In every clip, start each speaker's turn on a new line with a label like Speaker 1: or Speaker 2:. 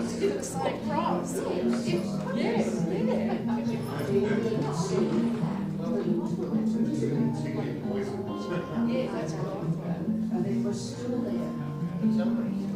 Speaker 1: the same price. Yes, yeah, that's right.
Speaker 2: And it was still there. It's amazing.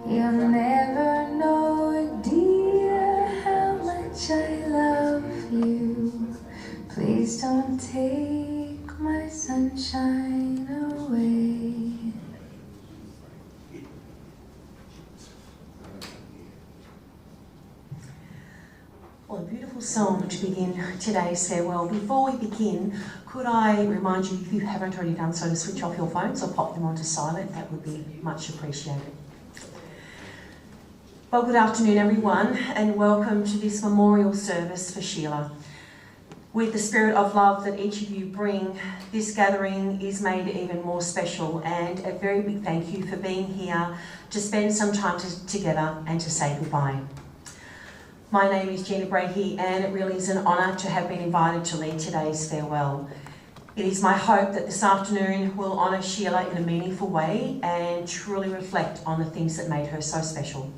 Speaker 3: You'll never hide away.
Speaker 4: Well, a beautiful song to begin today's farewell. Before we begin, could I remind you, if you haven't already done so, to switch off your phones or pop them onto silent? That would be much appreciated. Well, good afternoon, everyone, and welcome to this memorial service for Sheila. With the spirit of love that each of you bring, this gathering is made even more special, and a very big thank you for being here to spend some time together and to say goodbye. My name is Gina Brahey, and it really is an honour to have been invited to lead today's farewell. It is my hope that this afternoon will honour Sheila in a meaningful way and truly reflect on the things that made her so special.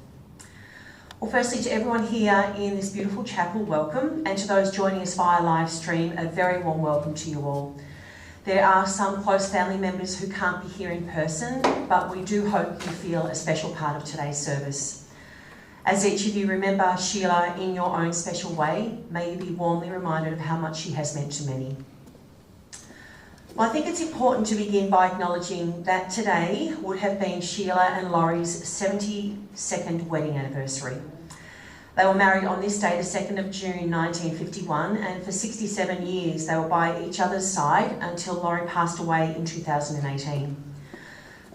Speaker 4: Well, firstly, to everyone here in this beautiful chapel, welcome, and to those joining us via live stream, a very warm welcome to you all. There are some close family members who can't be here in person, but we do hope you feel a special part of today's service. As each of you remember Sheila in your own special way, may you be warmly reminded of how much she has meant to many. Well, I think it's important to begin by acknowledging that today would have been Sheila and Laurie's 72nd wedding anniversary. They were married on this day, the 2nd of June 1951, and for 67 years they were by each other's side until Laurie passed away in 2018.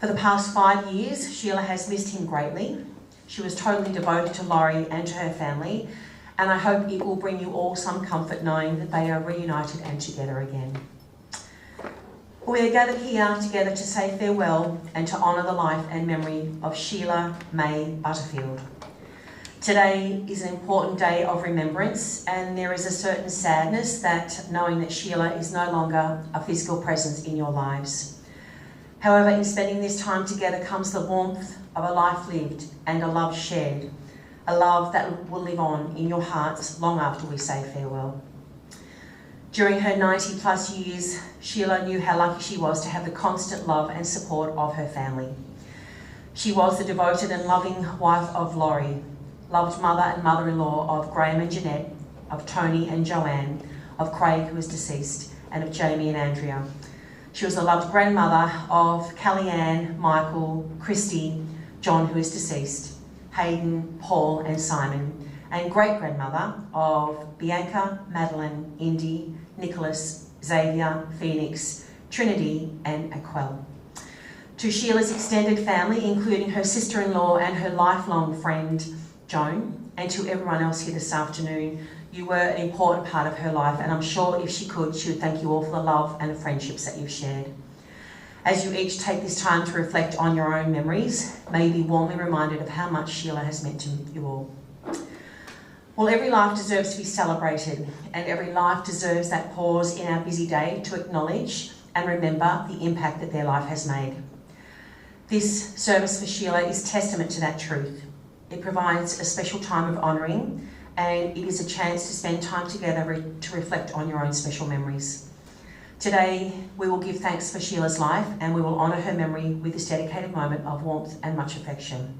Speaker 4: For the past 5 years, Sheila has missed him greatly. She was totally devoted to Laurie and to her family, and I hope it will bring you all some comfort knowing that they are reunited and together again. We are gathered here together to say farewell and to honour the life and memory of Sheila May Butterfield. Today is an important day of remembrance, and there is a certain sadness that knowing that Sheila is no longer a physical presence in your lives. However, in spending this time together comes the warmth of a life lived and a love shared, a love that will live on in your hearts long after we say farewell. During her 90 plus years, Sheila knew how lucky she was to have the constant love and support of her family. She was the devoted and loving wife of Laurie, loved mother and mother-in-law of Graham and Jeanette, of Tony and Joanne, of Craig, who is deceased, and of Jamie and Andrea. She was a loved grandmother of Kellyanne, Michael, Christy, John, who is deceased, Hayden, Paul and Simon, and great-grandmother of Bianca, Madeline, Indy, Nicholas, Xavier, Phoenix, Trinity and Aquel. To Sheila's extended family, including her sister-in-law and her lifelong friend, Joan, and to everyone else here this afternoon, you were an important part of her life, and I'm sure if she could, she would thank you all for the love and the friendships that you've shared. As you each take this time to reflect on your own memories, may you be warmly reminded of how much Sheila has meant to you all. Well, every life deserves to be celebrated, and every life deserves that pause in our busy day to acknowledge and remember the impact that their life has made. This service for Sheila is testament to that truth. It provides a special time of honouring, and it is a chance to spend time together to reflect on your own special memories. Today, we will give thanks for Sheila's life, and we will honour her memory with this dedicated moment of warmth and much affection.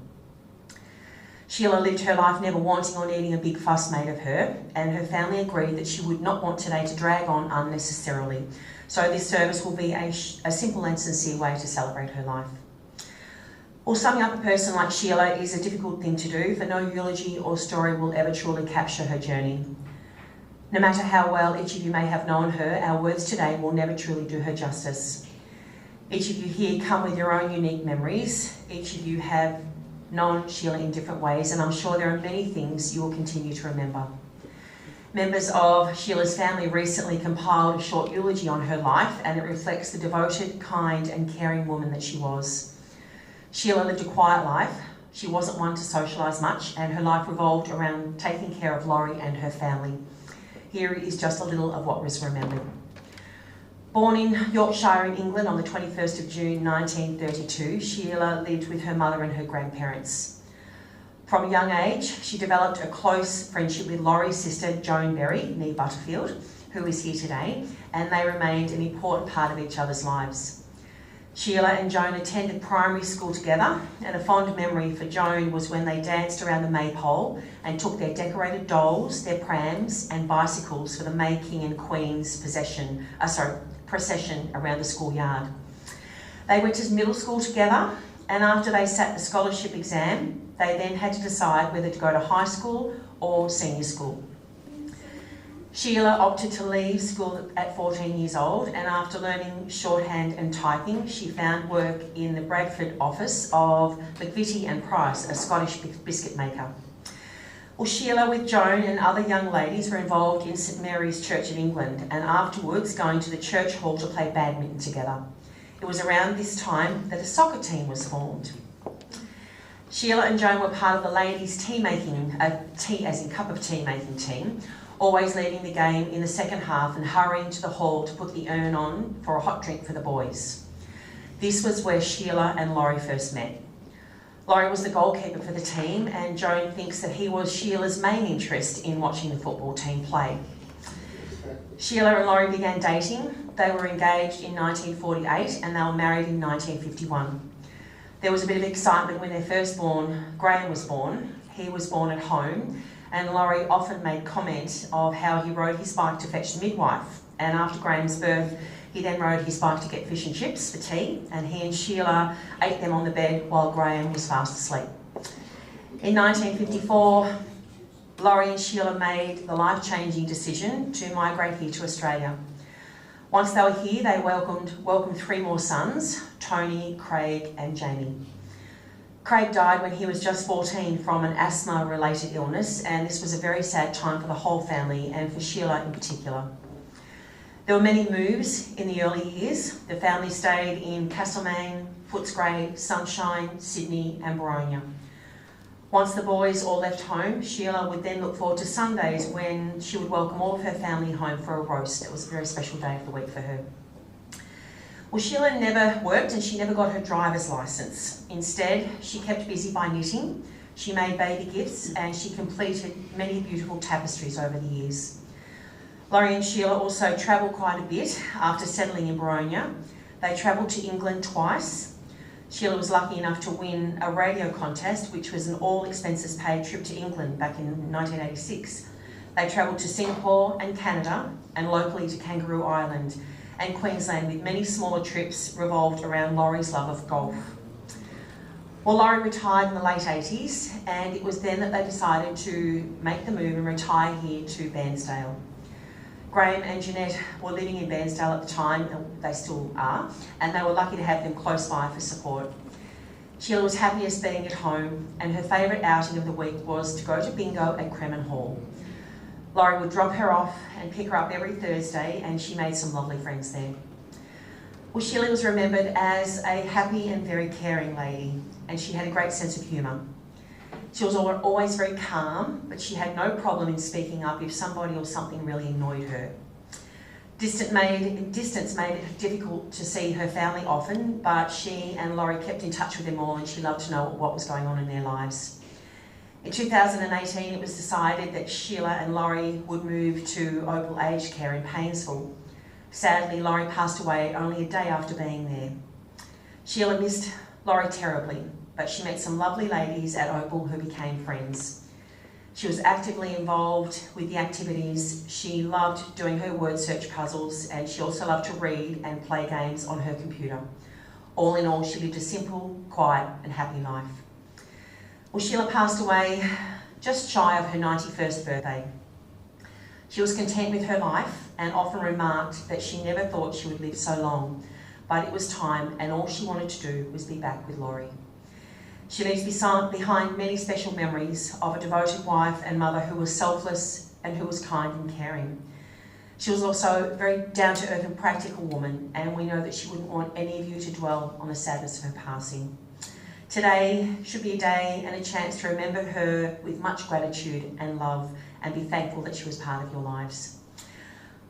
Speaker 4: Sheila lived her life never wanting or needing a big fuss made of her, and her family agreed that she would not want today to drag on unnecessarily. So this service will be a simple and sincere way to celebrate her life. Well, summing up a person like Sheila is a difficult thing to do, for no eulogy or story will ever truly capture her journey. No matter how well each of you may have known her, our words today will never truly do her justice. Each of you here come with your own unique memories. Each of you have known Sheila in different ways, and I'm sure there are many things you will continue to remember. Members of Sheila's family recently compiled a short eulogy on her life, and it reflects the devoted, kind and caring woman that she was. Sheila lived a quiet life. She wasn't one to socialise much, and her life revolved around taking care of Laurie and her family. Here is just a little of what was remembered. Born in Yorkshire in England on the 21st of June 1932, Sheila lived with her mother and her grandparents. From a young age, she developed a close friendship with Laurie's sister, Joan Berry, nee Butterfield, who is here today, and they remained an important part of each other's lives. Sheila and Joan attended primary school together, and a fond memory for Joan was when they danced around the maypole and took their decorated dolls, their prams and bicycles for the May King and Queen's procession around the schoolyard. They went to middle school together, and after they sat the scholarship exam, they then had to decide whether to go to high school or senior school. Sheila opted to leave school at 14 years old, and after learning shorthand and typing, she found work in the Bradford office of McVitie and Price, a Scottish biscuit maker. Well, Sheila, with Joan and other young ladies, were involved in St Mary's Church of England, and afterwards going to the church hall to play badminton together. It was around this time that a soccer team was formed. Sheila and Joan were part of the ladies' tea making, tea as in cup of tea making team, always leading the game in the second half and hurrying to the hall to put the urn on for a hot drink for the boys. This was where Sheila and Laurie first met. Laurie was the goalkeeper for the team, and Joan thinks that he was Sheila's main interest in watching the football team play. Sheila and Laurie began dating. They were engaged in 1948 and they were married in 1951. There was a bit of excitement when their firstborn, Graham, was born. He was born at home, and Laurie often made comment of how he rode his bike to fetch the midwife. And after Graham's birth, he then rode his bike to get fish and chips for tea, and he and Sheila ate them on the bed while Graham was fast asleep. In 1954, Laurie and Sheila made the life-changing decision to migrate here to Australia. Once they were here, they welcomed 3 more sons, Tony, Craig and Jamie. Craig died when he was just 14 from an asthma-related illness, and this was a very sad time for the whole family and for Sheila in particular. There were many moves in the early years. The family stayed in Castlemaine, Footscray, Sunshine, Sydney and Boronia. Once the boys all left home, Sheila would then look forward to Sundays when she would welcome all of her family home for a roast. It was a very special day of the week for her. Well, Sheila never worked and she never got her driver's licence. Instead, she kept busy by knitting, she made baby gifts and she completed many beautiful tapestries over the years. Laurie and Sheila also travelled quite a bit after settling in Boronia. They travelled to England twice. Sheila was lucky enough to win a radio contest, which was an all-expenses-paid trip to England back in 1986. They travelled to Singapore and Canada and locally to Kangaroo Island and Queensland, with many smaller trips revolved around Laurie's love of golf. Well, Laurie retired in the late 80s, and it was then that they decided to make the move and retire here to Bairnsdale. Graham and Jeanette were living in Bairnsdale at the time, and they still are, and they were lucky to have them close by for support. Sheila was happiest being at home, and her favourite outing of the week was to go to bingo at Kremen Hall. Laurie would drop her off and pick her up every Thursday, and she made some lovely friends there. Well, Sheila was remembered as a happy and very caring lady, and she had a great sense of humour. She was always very calm, but she had no problem in speaking up if somebody or something really annoyed her. Distance made it difficult to see her family often, but she and Laurie kept in touch with them all, and she loved to know what was going on in their lives. In 2018, it was decided that Sheila and Laurie would move to Opal Aged Care in Paynesville. Sadly, Laurie passed away only a day after being there. Sheila missed Laurie terribly, but she met some lovely ladies at Opal who became friends. She was actively involved with the activities. She loved doing her word search puzzles, and she also loved to read and play games on her computer. All in all, she lived a simple, quiet and happy life. Well, Sheila passed away just shy of her 91st birthday. She was content with her life and often remarked that she never thought she would live so long, but it was time, and all she wanted to do was be back with Laurie. She leaves behind many special memories of a devoted wife and mother who was selfless and who was kind and caring. She was also a very down-to-earth and practical woman, and we know that she wouldn't want any of you to dwell on the sadness of her passing. Today should be a day and a chance to remember her with much gratitude and love, and be thankful that she was part of your lives.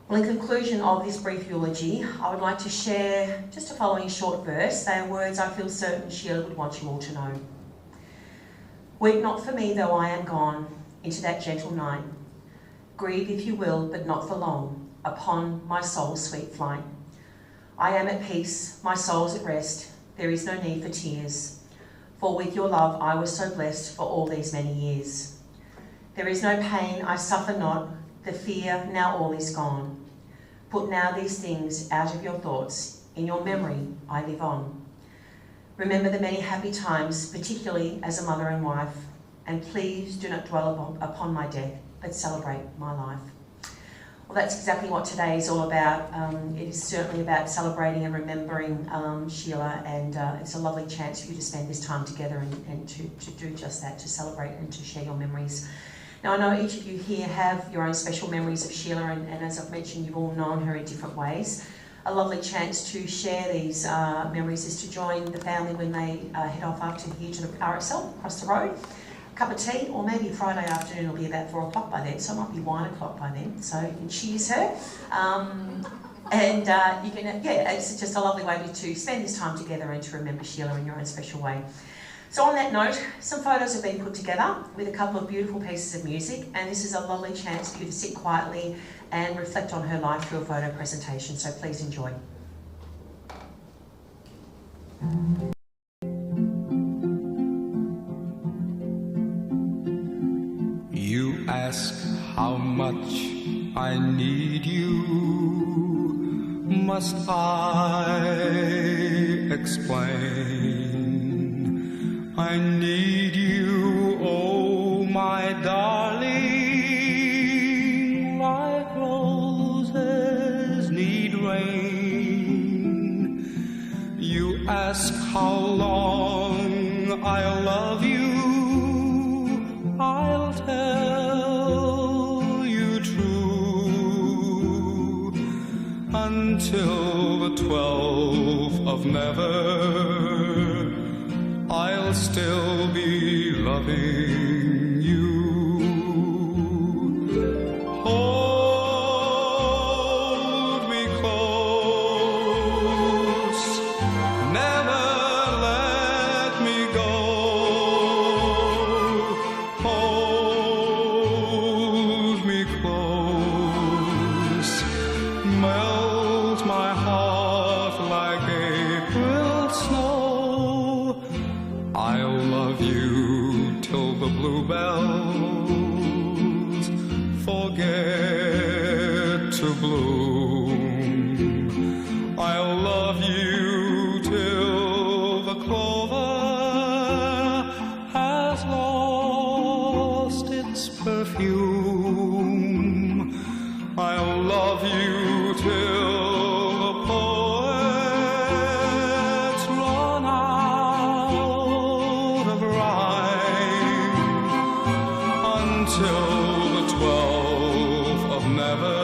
Speaker 4: Well, in conclusion of this brief eulogy, I would like to share just the following short verse. They are words I feel certain Sheila would want you all to know. Weep not for me, though I am gone into that gentle night. Grieve, if you will, but not for long, upon my soul's sweet flight. I am at peace, my soul's at rest, there is no need for tears. For with your love I was so blessed for all these many years. There is no pain, I suffer not, the fear, now all is gone. Put now these things out of your thoughts, In your memory, I live on. Remember the many happy times, particularly as a mother and wife, and please do not dwell upon my death, but celebrate my life. Well, that's exactly what today is all about. It is certainly about celebrating and remembering Sheila, and it's a lovely chance for you to spend this time together and to do just that, to celebrate and to share your memories. Now, I know each of you here have your own special memories of Sheila, and as I've mentioned, you've all known her in different ways. A lovely chance to share these memories is to join the family when they head off after here to the RSL across the road. Cup of tea, or maybe Friday afternoon will be about 4 o'clock by then, so it might be wine o'clock by then, so you can cheers her. You can, it's just a lovely way to spend this time together and to remember Sheila in your own special way. So on that note, some photos have been put together with a couple of beautiful pieces of music, and this is a lovely chance for you to sit quietly and reflect on her life through a photo presentation, so please enjoy.
Speaker 5: You ask how much I need you. Must I explain? I need you, oh my darling, like roses need rain. You ask how long I'll love you. I'll tell you true, until the 12th of never, I'll still be loving you. Hold me close, never let me go. Hold me close, melt my heart like April snow. I'll love you till the bluebells forget to bloom. I'll love you till the clover has lost its perfume. I'll love you till the poets run out of rhyme, until the 12th of never,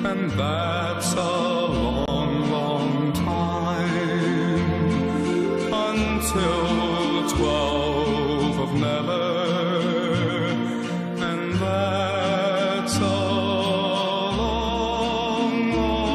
Speaker 5: and that's a long, long time, until the 12th of never, and that's a long, long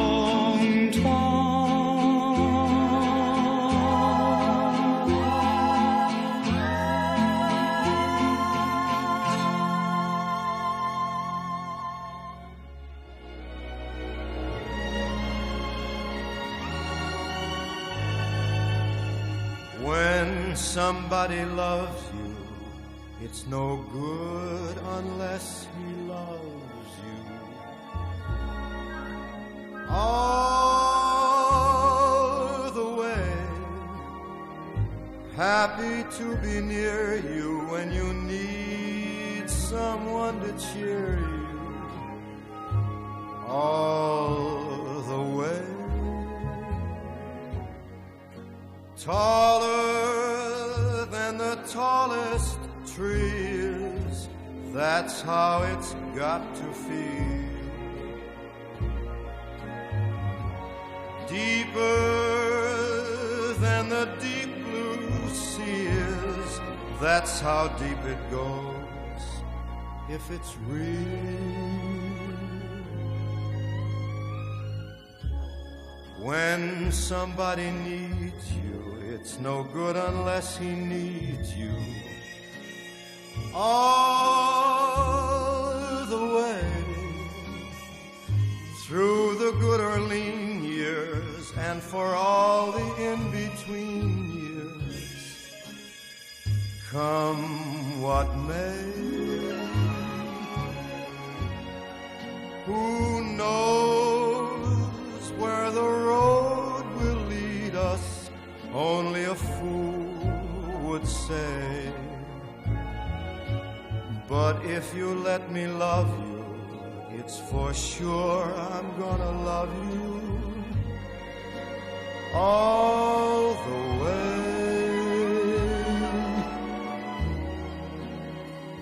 Speaker 6: When somebody loves you, it's no good unless he loves you. All the way, happy to be near you when you need someone to cheer you. All the way, taller than the tallest trees, that's how it's got to feel. Deeper than the deep blue sea is, that's how deep it goes, if it's real. When somebody needs you, it's no good unless he needs you. All the way, through the good or lean years, and for all the in-between years, come what may. Who knows where the road only a fool would say. But if you let me love you, it's for sure I'm gonna love you all the way,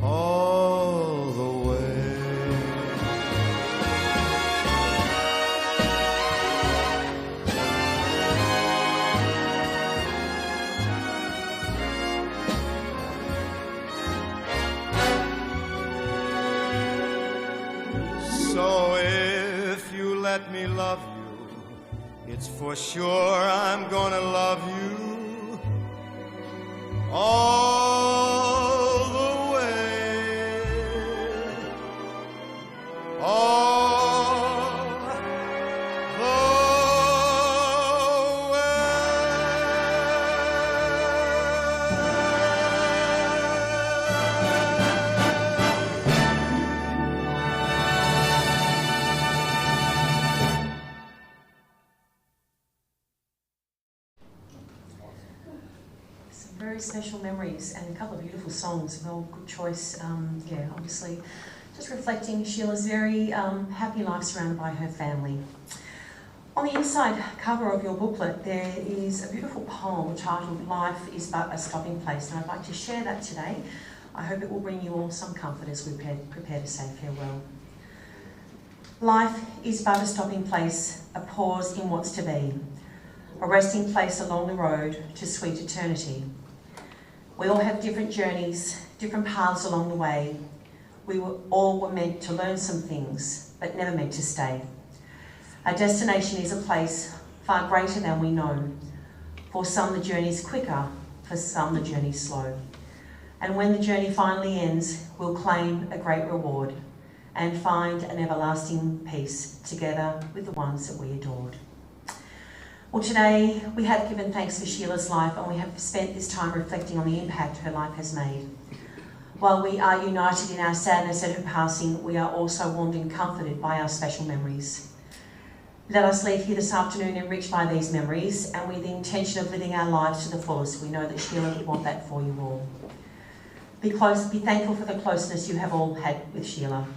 Speaker 6: all the way. So if you let me love you, it's for sure I'm gonna love you all the way, all the way.
Speaker 4: Some very special memories and a couple of beautiful songs. Well, good choice. Yeah, obviously, just reflecting Sheila's very happy life surrounded by her family. On the inside cover of your booklet, there is a beautiful poem titled "Life is but a stopping place," and I'd like to share that today. I hope it will bring you all some comfort as we prepare to say farewell. Life is but a stopping place, a pause in what's to be, a resting place along the road to sweet eternity. We all have different journeys, different paths along the way. We all were meant to learn some things, but never meant to stay. Our destination is a place far greater than we know. For some the journey's quicker, for some the journey's slow. And when the journey finally ends, we'll claim a great reward and find an everlasting peace together with the ones that we adored. Well, today we have given thanks for Sheila's life, and we have spent this time reflecting on the impact her life has made. While we are united in our sadness at her passing, we are also warmed and comforted by our special memories. Let us leave here this afternoon enriched by these memories and with the intention of living our lives to the fullest. We know that Sheila would want that for you all. Be thankful for the closeness you have all had with Sheila.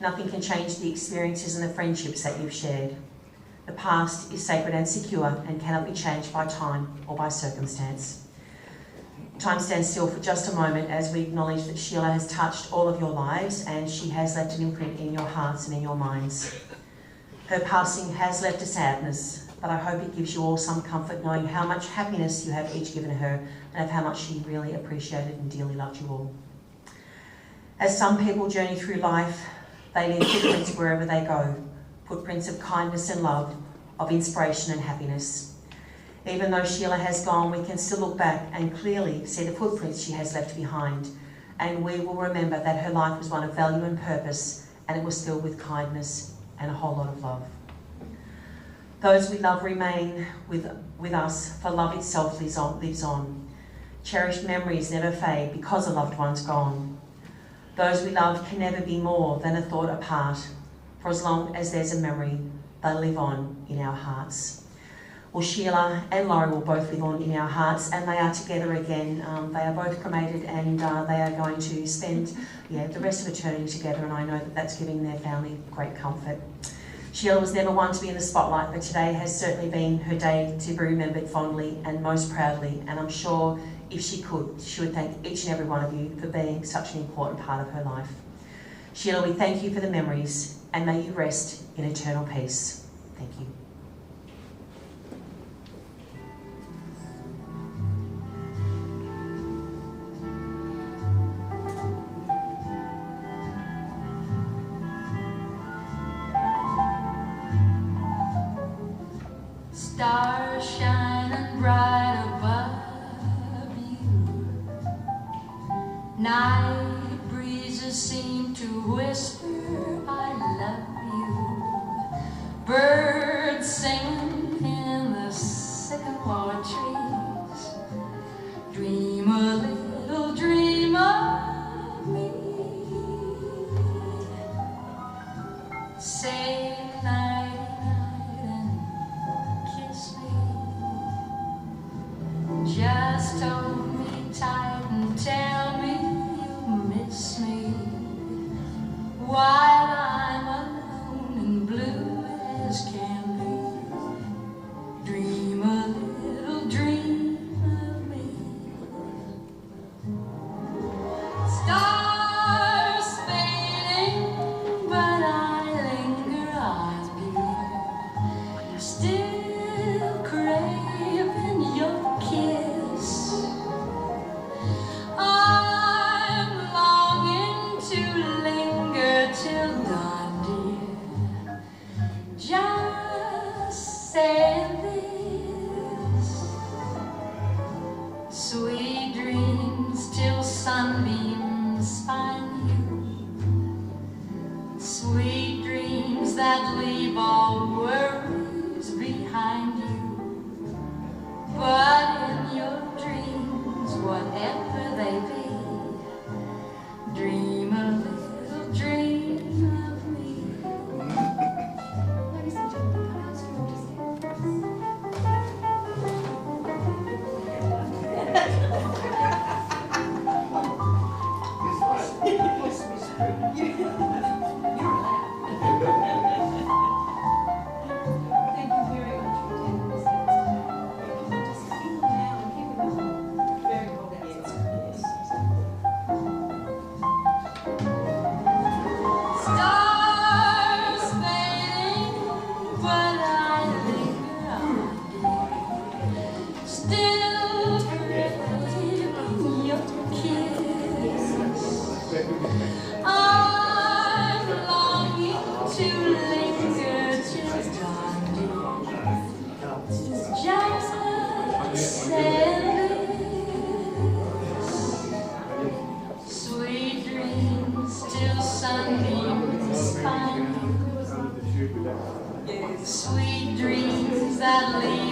Speaker 4: Nothing can change the experiences and the friendships that you've shared. The past is sacred and secure and cannot be changed by time or by circumstance. Time stands still for just a moment as we acknowledge that Sheila has touched all of your lives and she has left an imprint in your hearts and in your minds. Her passing has left a sadness, but I hope it gives you all some comfort knowing how much happiness you have each given her and of how much she really appreciated and dearly loved you all. As some people journey through life, they leave footprints wherever they go. Footprints of kindness and love, of inspiration and happiness. Even though Sheila has gone, we can still look back and clearly see the footprints she has left behind, and we will remember that her life was one of value and purpose, and it was filled with kindness and a whole lot of love. Those we love remain with us, for love itself lives on. Cherished memories never fade because a loved one's gone. Those we love can never be more than a thought apart. For as long as there's a memory, they live on in our hearts. Well, Sheila and Laurie will both live on in our hearts, and they are together again. They are both cremated, and they are going to spend the rest of eternity together, and I know that that's giving their family great comfort. Sheila was never one to be in the spotlight, but today has certainly been her day to be remembered fondly and most proudly, and I'm sure if she could, she would thank each and every one of you for being such an important part of her life. Sheila, we thank you for the memories, and may you rest in eternal peace. Thank you.
Speaker 3: Stars shining bright above you. Night breezes seem to whisper, I love you. Birds singing in the sycamore trees. Dream a little dream of me. Say night and kiss me. Just hold me tight and tell me you miss me while I'm alone and blue as can be. Dream a little dream of me. Stars fading, but I linger on, dear. Still craving your kiss. I'm longing to linger till dawn, dear. Just say this. Sweet dreams till sunbeams find you. Sweet dreams that leave all worries behind you. But in your dreams, whatever they be, dream a little dream of me.
Speaker 1: Ladies and gentlemen, can I ask you all to stand? Thank you very much for attending this evening. Just keep them down and keep them on. Very well, that's all.
Speaker 3: Stars fading, but I linger on, dear. Still craving your kiss. I'm longing to linger till dawn, dear. Just say this. Sweet dreams till sunbeams find you. Sweet dreams that lead